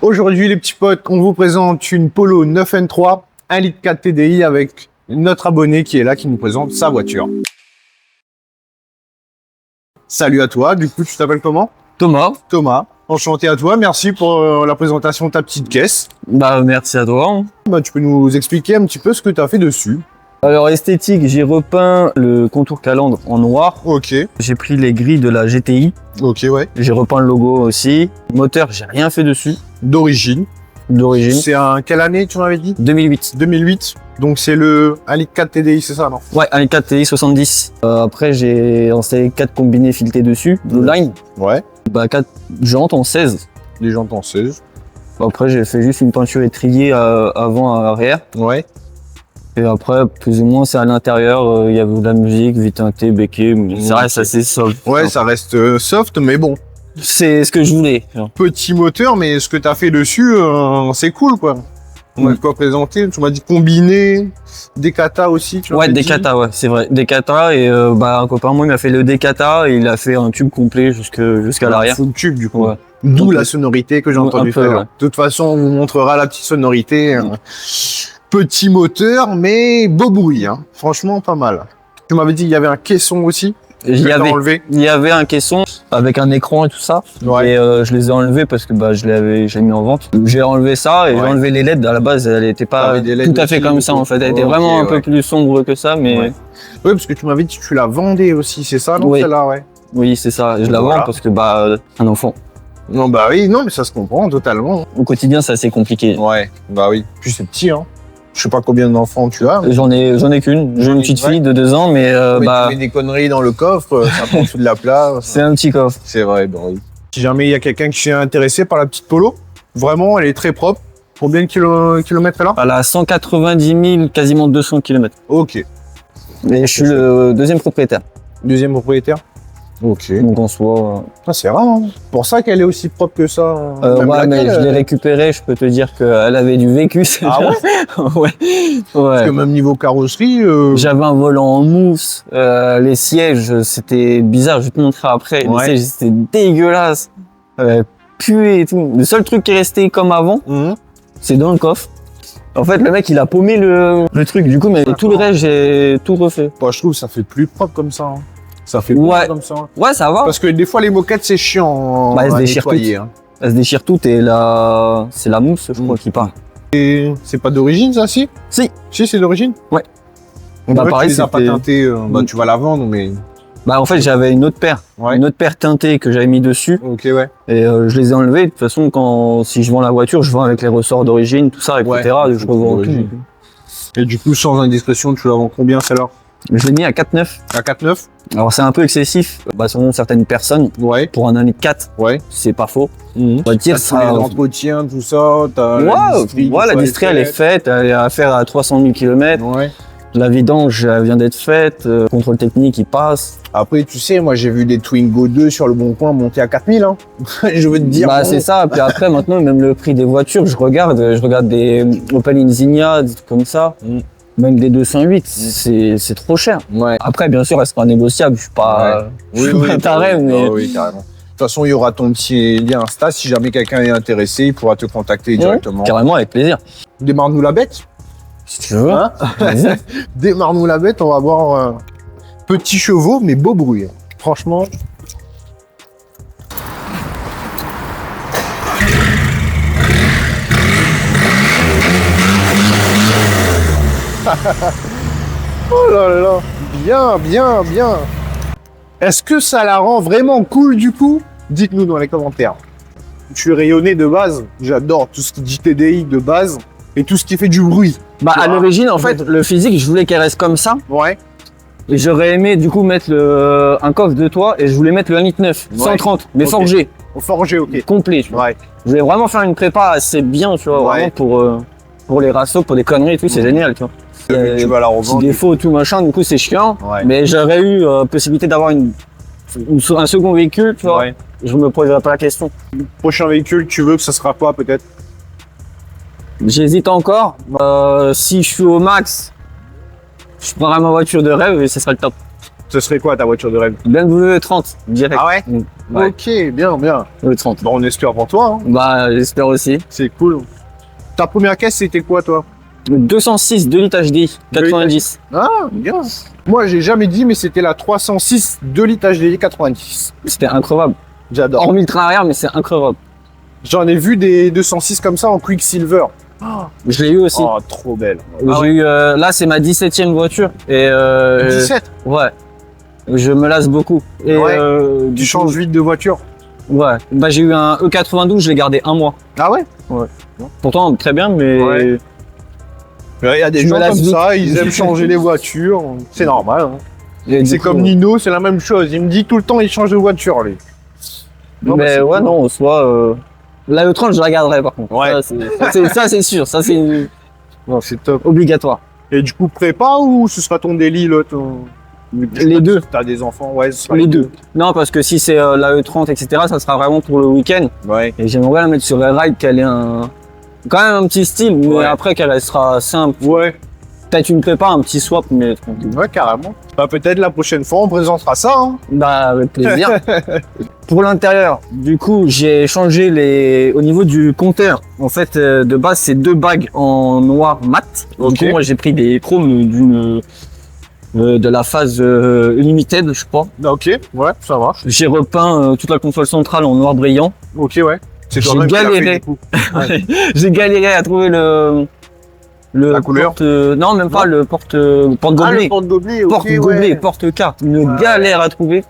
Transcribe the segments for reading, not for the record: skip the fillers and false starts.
Aujourd'hui, les petits potes, on vous présente une Polo 9N3, 1,4 litre TDI avec notre abonné qui est là, qui nous présente sa voiture. Salut à toi, du coup, tu t'appelles comment? Thomas. Thomas. Enchanté à toi, merci pour la présentation de ta petite caisse. Bah merci à toi. Tu peux nous expliquer un petit peu ce que tu as fait dessus? Alors esthétique, j'ai repeint le contour calandre en noir. Ok. J'ai pris les grilles de la GTI. Ok, ouais. J'ai repeint le logo aussi. Moteur, j'ai rien fait dessus. D'origine. C'est un quelle année tu m'avais dit? 2008. 2008. Donc c'est le 1,4 litre TDI, c'est ça, non? Ouais, 1,4 TDI 70. Après j'ai installé 4 combinés filetés dessus, Blue Line. Ouais. Bah 4 jantes en 16. Les jantes en 16. Après j'ai fait juste une peinture étriée avant à arrière. Ouais. Et après, plus ou moins, c'est à l'intérieur, il y a de la musique, vie teintée, béquet, mais ça reste assez soft. Ouais, ça reste soft, mais bon. C'est ce que je voulais. Petit moteur, mais ce que tu as fait dessus, c'est cool, quoi. On m'a quoi présenter? Tu m'as dit combiné, des katas aussi, tu ouais, des katas, ouais, c'est vrai. Des katas, et un copain, moi, il m'a fait le décata, et il a fait un tube complet jusqu'à l'arrière. Full tube, du coup. Ouais. D'où la sonorité que j'ai entendu faire. Ouais. De toute façon, on vous montrera la petite sonorité. Petit moteur, mais beau bruit, hein. Franchement, pas mal. Tu m'avais dit qu'il y avait un caisson aussi. Il y avait un caisson avec un écran et tout ça. Ouais. Et je les ai enlevés parce que je l'ai mis en vente. J'ai enlevé ça et j'ai enlevé les LED. À la base, elle n'était pas tout à fait comme ça en fait. Elle était vraiment un peu plus sombre que ça, mais. Ouais, parce que tu m'avais dit que tu la vendais aussi, c'est ça, non? Oui. Celle-là, ouais. Oui, c'est ça. Je la vends parce que un enfant. Non, bah oui, non, mais ça se comprend totalement. Au quotidien, c'est assez compliqué. Ouais, bah oui. Puis c'est petit, hein. Je sais pas combien d'enfants tu as. J'en ai qu'une. J'ai une petite fille de 2 ans, mais tu mets des conneries dans le coffre, ça prend tout de la place. C'est un petit coffre. C'est vrai, bah oui. Si jamais il y a quelqu'un qui est intéressé par la petite Polo, vraiment, elle est très propre. Combien de kilomètres elle a? Elle a 190 000, quasiment 200 km. Ok. Et je suis le deuxième propriétaire. Deuxième propriétaire? Ok. Donc en soi. C'est rare, hein. Pour ça qu'elle est aussi propre que ça. Ouais, mais je l'ai récupérée, je peux te dire qu'elle avait du vécu. Ah ouais? Ouais. Parce que même niveau carrosserie. J'avais un volant en mousse, les sièges, c'était bizarre, je vais te montrer après. Les sièges, c'était dégueulasse. Pué et tout. Le seul truc qui est resté comme avant, c'est dans le coffre. En fait, le mec, il a paumé le truc, du coup, mais tout le reste, j'ai tout refait. Bah, je trouve que ça fait plus propre comme ça. Hein. Ça fait bon comme ça. Ouais, ça va. Parce que des fois, les moquettes, c'est chiant. Elles se déchirent toutes. Hein. Elles se déchirent toutes et là, c'est la mousse, je crois, qui part. Et c'est pas d'origine, ça, si? Si. Si, c'est d'origine? Ouais. Pareil, tu les as pas teintés, tu vas la vendre, mais. En fait, j'avais une autre paire. Une autre paire teintée que j'avais mis dessus. Ok, ouais. Et je les ai enlevés. De toute façon, si je vends la voiture, je vends avec les ressorts d'origine, tout ça, etc. Je revends tout. Et du coup, sans indiscrétion, tu la vends combien, celle-là? Je l'ai mis à 4,9. À 4,9? Alors, c'est un peu excessif. Selon certaines personnes. Ouais. Pour un 1,4 litre. C'est pas faux. On va dire ça. L'entretien, tout ça. La distrie, elle est faite. Elle est à faire à 300 000 km. Ouais. La vidange, elle vient d'être faite. Contrôle technique, il passe. Après, tu sais, moi, j'ai vu des Twingo 2 sur le Bon Coin monter à 4 000, hein. Je veux te dire. C'est ça. Puis après, maintenant, même le prix des voitures, je regarde des Opel Insignia, des trucs comme ça. Même des 208, c'est trop cher. Ouais. Après, bien sûr, elle sera négociable. Je suis pas, taré, mais. Oui, carrément. De toute façon, il y aura ton petit lien Insta. Si jamais quelqu'un est intéressé, il pourra te contacter directement. Carrément, avec plaisir. Démarre-nous la bête. Si tu veux. Hein? Démarre-nous la bête. On va voir petits chevaux, mais beau bruit. Franchement. Oh là là, bien. Est-ce que ça la rend vraiment cool du coup? Dites-nous dans les commentaires. Je suis rayonné de base, j'adore tout ce qui dit TDI de base et tout ce qui fait du bruit. À l'origine, en fait, le physique, je voulais qu'elle reste comme ça. Ouais. Et j'aurais aimé du coup mettre un coffre de toit et je voulais mettre le 1,9 litre, 130, mais forgé. Forgé, ok. Complet, tu vois. Ouais. Je voulais vraiment faire une prépa assez bien, tu vois, vraiment pour les rassos, pour des conneries et tout, c'est génial, tu vois. Tu vas la revendre. Petit défaut, tout machin, du coup c'est chiant. Ouais. Mais j'aurais eu possibilité d'avoir un second véhicule, tu vois. Ouais. Je me poserais pas la question. Prochain véhicule, tu veux que ça sera quoi peut-être? J'hésite encore. Si je suis au max, je prendrai ma voiture de rêve et ce sera le top. Ce serait quoi ta voiture de rêve? BMW 30, direct. Ah ouais, Ouais. Ok, bien, bien. Le 30. Bon, on espère pour toi. Hein. Bah, j'espère aussi. C'est cool. Ta première caisse, c'était quoi, toi? Le 206, 2 litres HDI, 90. Ah, bien. Moi, j'ai jamais dit, mais c'était la 306 2 litres HDI 90. C'était incroyable. J'adore. Hormis le train arrière, mais c'est incroyable. J'en ai vu des 206 comme ça en Quicksilver. Je l'ai eu aussi. Oh, trop belle. J'ai eu, là, c'est ma 17e voiture. Et 17. ouais. Je me lasse beaucoup. Et Ouais. du Tu coup, changes vite de voiture. Ouais. Bah, j'ai eu un E92, je l'ai gardé un mois. Ah ouais? Pourtant, très bien, mais Ouais. Il y a des Je me gens lasse comme vite. ça, ils aiment changer les voitures. C'est normal. Hein. Et du C'est coup, comme Nino, c'est la même chose. Il me dit tout le temps, il change de voiture, lui. Non, bah, mais c'est ouais, cool. non, en soi, la E30, je la garderai par contre. Ouais. Ça, c'est sûr. Ça, c'est Non, c'est top. obligatoire. Et du coup, prépa ou ce sera ton délit, là, Les deux. T'as des enfants, ouais, ce sera Les deux. Non, parce que si c'est la E30, etc., ça sera vraiment pour le week-end. Ouais. Et j'aimerais la mettre sur les rides, qu'elle ait quand même un petit style, mais Ouais. après qu'elle sera simple. Ouais. Peut-être une prépa, un petit swap, mais tranquille. Ouais, carrément. Bah, peut-être la prochaine fois, on présentera ça, hein. Bah, avec plaisir. Pour l'intérieur, du coup, j'ai changé au niveau du compteur. En fait, de base, c'est 2 bagues en noir mat. Ok. Du coup, moi, j'ai pris des chromes de la phase Limited, je crois. Ok, ouais, ça marche. J'ai repeint toute la console centrale en noir brillant. Ok, ouais. C'est J'ai toi-même qui l'as fait, galéré. du coup. J'ai galéré à trouver La couleur. non, même pas le porte-gobelet. porte-gobelet, Porte-gobelet, porte-carte. Une Ouais. galère à trouver.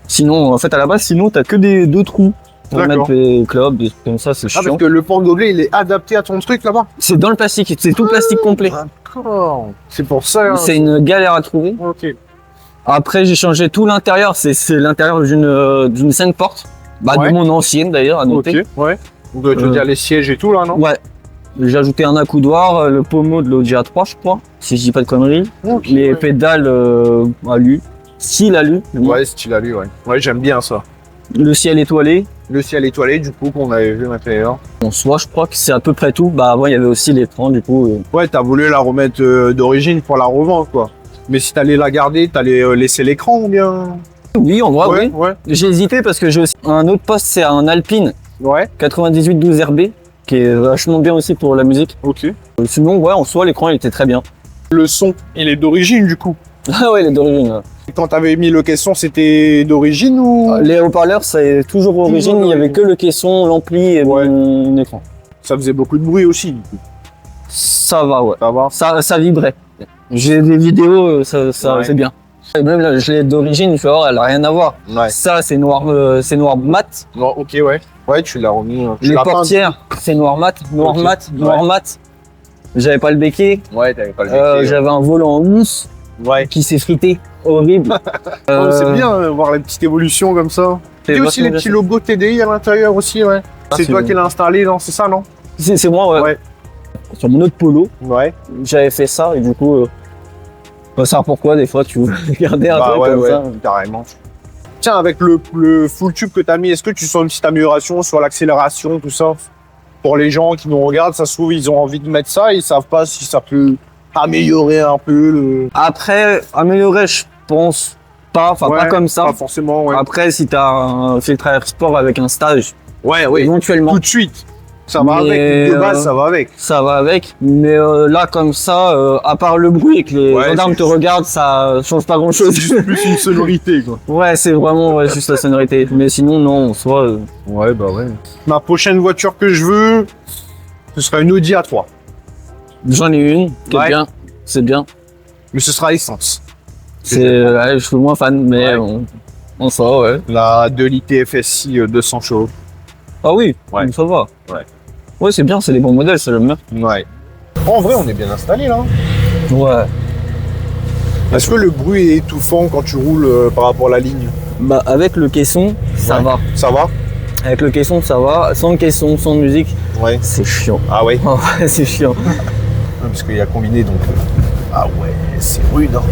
Sinon, en fait, à la base, t'as que des 2 trous pour D'accord. mettre les clubs, des trucs comme ça, c'est Ah, chiant. parce que le porte-gobelet, il est adapté à ton truc, là-bas? C'est dans le plastique, c'est tout plastique complet. D'accord. C'est pour ça, hein. C'est une galère à trouver. Ok. Après, j'ai changé tout l'intérieur. C'est l'intérieur d'une 5 portes. Bah, Ouais. de mon ancienne d'ailleurs, à noter. Ok, ouais. Donc, tu veux dire les sièges et tout, là, non? Ouais. J'ai ajouté un accoudoir, le pommeau de l'Audi A3, je crois, si je dis pas de conneries. Ok, Les ouais. pédales alu, style alu. Ouais, style à lui, ouais. Ouais, j'aime bien ça. Le ciel étoilé. Le ciel étoilé, du coup, qu'on avait vu à l'intérieur. En soi, je crois que c'est à peu près tout. Bah, avant, il y avait aussi l'écran, du coup. Ouais, t'as voulu la remettre d'origine pour la revendre, quoi. Mais si t'allais la garder, t'allais laisser l'écran ou bien? Oui, en vrai, oui. ouais. J'ai hésité parce que j'ai aussi un autre poste, c'est un Alpine Ouais, 9812 RB, qui est vachement bien aussi pour la musique. ok. Sinon, ouais, en soi, l'écran, il était très bien. Le son, il est d'origine, du coup. Ah ouais, il est d'origine. Ouais. Quand t'avais mis le caisson, c'était d'origine ou? Les haut-parleurs, c'est toujours origine. Il n'y avait que le caisson, l'ampli et Ouais. mon écran. Ça faisait beaucoup de bruit aussi, du coup. Ça va, ouais. Ça va? Ça vibrait. J'ai des vidéos, ça Ouais. c'est bien. Et même là, je l'ai d'origine, je vais voir, elle a rien à voir. Ouais. Ça, c'est noir mat. Non, ok, ouais. Ouais, tu l'as remis. Tu Les l'as peint. portières, c'est noir mat, noir Ok. mat, noir mat. J'avais pas le béquet. Ouais, t'avais pas le véhicule. J'avais un volant en mousse Ouais. qui s'est frité. Horrible. Oh, c'est bien, voir les petites évolutions comme ça. Et aussi les petits logos TDI à l'intérieur aussi, ouais. C'est toi qui l'as installé, non? C'est ça, non? C'est moi, ouais. Ouais. Sur mon autre polo, Ouais. j'avais fait ça et du coup, pas savoir pourquoi des fois tu veux regarder un Bah truc ouais, comme ouais, ça. carrément. Tiens, avec le full tube que t'as mis, est-ce que tu sens une petite amélioration sur l'accélération, tout ça? Pour les gens qui nous regardent, ça se trouve, ils ont envie de mettre ça, ils savent pas si ça peut améliorer un peu le... Après, améliorer, je pense pas, enfin Ouais, pas comme ça. Pas forcément, ouais. Après, si t'as un filtre à air sport avec un stage, Ouais, oui. éventuellement, Tout de suite. Ça va Mais, avec. De base, ça va avec. ça va avec. Mais là, comme ça, à part le bruit et que les Ouais, gendarmes c'est te regardent, ça change pas grand chose. C'est juste plus une sonorité, quoi. Ouais, c'est vraiment juste la sonorité. Mais sinon, non, en soi, Ouais, bah ouais. Ma prochaine voiture que je veux, ce sera une Audi A3. j'en ai une, qui est Ouais. bien. C'est bien. Mais ce sera essence. Ouais, je suis moins fan, mais Ouais. en soi, ouais. La 2 litres TFSI 200 chevaux. Ah oui, Ouais. ça va. Ouais. Ouais, c'est bien, c'est des bons modèles, ça, j'aime bien. Ouais. En vrai, on est bien installé là. Ouais. Est-ce que le bruit est étouffant quand tu roules par rapport à la ligne? Bah, avec le caisson, ça Ouais. va. Ça va? Avec le caisson, ça va. Sans le caisson, sans musique, Ouais. c'est chiant. Ah ouais? En vrai, c'est chiant. Parce qu'il y a combiné donc. Ah ouais, c'est rude. Hein.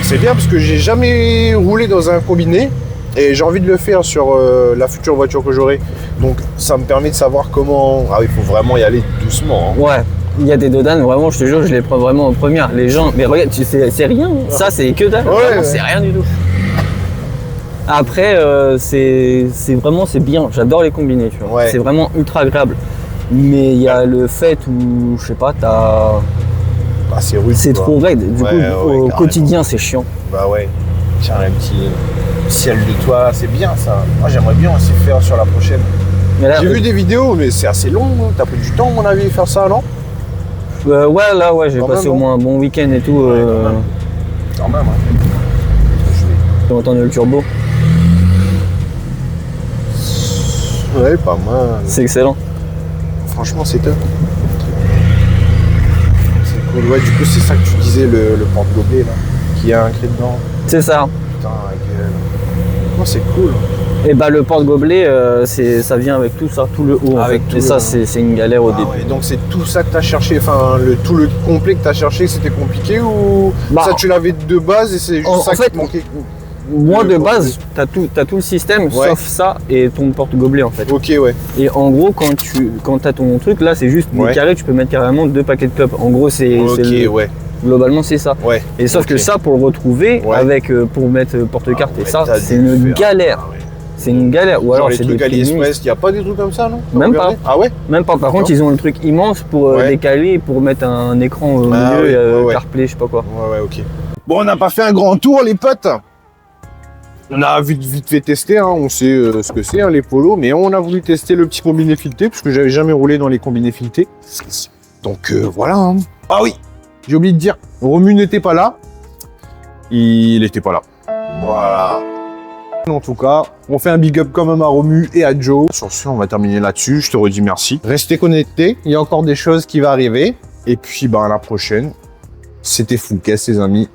C'est bien parce que j'ai jamais roulé dans un combiné et j'ai envie de le faire sur la future voiture que j'aurai. Donc ça me permet de savoir comment. Ah, il faut vraiment y aller doucement. Hein. Ouais. Il y a des dodanes, vraiment, je te jure, je les prends vraiment en première. Les gens, mais regarde, c'est rien. Ça, c'est que dalle. Vraiment, c'est rien du tout. Après, c'est bien. J'adore les combinés, tu vois. Ouais. C'est vraiment ultra agréable. Mais il y a le fait où, je sais pas, Bah, c'est rude. c'est trop raide. Du coup, au quotidien, c'est chiant. Bah ouais. Tiens, un petit ciel de toit, c'est bien ça. Moi, j'aimerais bien aussi faire sur la prochaine. J'ai vu des vidéos, mais c'est assez long. Hein. T'as pris du temps, à mon avis, faire ça, non? Ouais, j'ai passé au moins un bon week-end et tout. Quand même, hein. J'ai entendu le turbo. Ouais, pas mal. C'est excellent. Franchement, c'est top. C'est cool. Ouais, du coup, c'est ça que tu disais, le porte-gobelet, là, qui a un cri dedans. C'est ça. Putain, la gueule. Oh, c'est cool. Et bah le porte-gobelet, ça vient avec tout ça, tout le haut. Avec en fait. tout Et ça, le- c'est une galère au début. Ouais, donc c'est tout ça que t'as cherché, enfin tout le complet que t'as cherché, c'était compliqué ou Bah, ça tu l'avais de base et c'est juste en ça fait, qui te manquait? Moi, Le de porte-gobelet. base, t'as tout le système, Ouais. sauf ça et ton porte-gobelet en fait. Ok, ouais. Et en gros, quand t'as ton truc, là, c'est juste des Ouais. carrés, tu peux mettre carrément 2 paquets de clopes. En gros, Ok, ouais. globalement, c'est ça. Ouais. Et sauf Ok. que ça, pour le retrouver, Ouais. avec pour mettre porte-carte et Ouais, ça, t'as c'est dû une faire. galère. Ah ouais. C'est une galère. Ou Genre alors, les c'est des trucs plis. AliExpress, y a pas des trucs comme ça, non? T'as Même regardé? pas. Ah ouais? Même pas. Par contre, ils ont le truc immense pour Ouais. décaler, pour mettre un écran au Ah milieu, oui, ouais. CarPlay, je sais pas quoi. Ouais, ouais, ok. Bon, on n'a pas fait un grand tour, les potes. On a vite fait tester, hein. On sait ce que c'est, hein, les polos, mais on a voulu tester le petit combiné fileté, parce que j'avais jamais roulé dans les combinés filetés. Donc voilà. Hein. Ah oui, j'ai oublié de dire, Romu n'était pas là. Il était pas là. Voilà. En tout cas, on fait un big up quand même à Romu et à Joe. Sur ce, on va terminer là-dessus. Je te redis merci. Restez connectés. Il y a encore des choses qui vont arriver. Et puis, à la prochaine. C'était Fouquet, les amis.